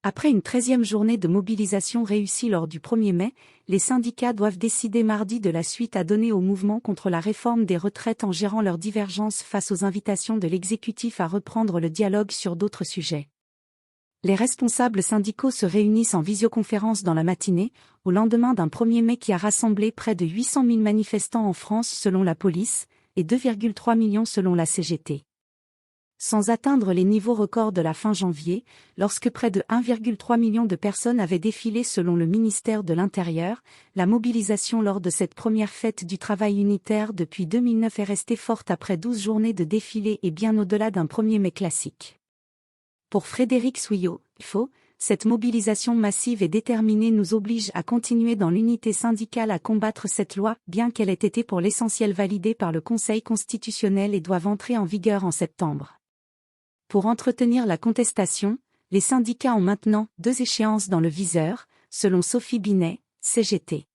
Après une 13e journée de mobilisation réussie lors du 1er mai, les syndicats doivent décider mardi de la suite à donner au mouvement contre la réforme des retraites en gérant leurs divergences face aux invitations de l'exécutif à reprendre le dialogue sur d'autres sujets. Les responsables syndicaux se réunissent en visioconférence dans la matinée, au lendemain d'un 1er mai qui a rassemblé près de 800 000 manifestants en France selon la police, et 2,3 millions selon la CGT. Sans atteindre les niveaux records de la fin janvier, lorsque près de 1,3 million de personnes avaient défilé selon le ministère de l'Intérieur, la mobilisation lors de cette première fête du travail unitaire depuis 2009 est restée forte après 12 journées de défilé et bien au-delà d'un 1er mai classique. Pour Frédéric Souillot, cette mobilisation massive et déterminée nous oblige à continuer dans l'unité syndicale à combattre cette loi, bien qu'elle ait été pour l'essentiel validée par le Conseil constitutionnel et doive entrer en vigueur en septembre. Pour entretenir la contestation, les syndicats ont maintenant 2 échéances dans le viseur, selon Sophie Binet, CGT.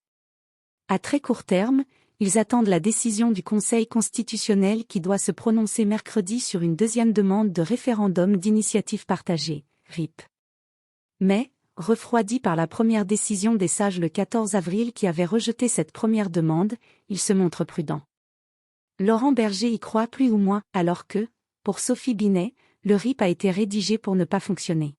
À très court terme, ils attendent la décision du Conseil constitutionnel qui doit se prononcer mercredi sur une 2e demande de référendum d'initiative partagée, RIP. Mais, refroidi par la première décision des sages le 14 avril qui avait rejeté cette première demande, ils se montrent prudents. Laurent Berger y croit plus ou moins, alors que, pour Sophie Binet, le RIP a été rédigé pour ne pas fonctionner.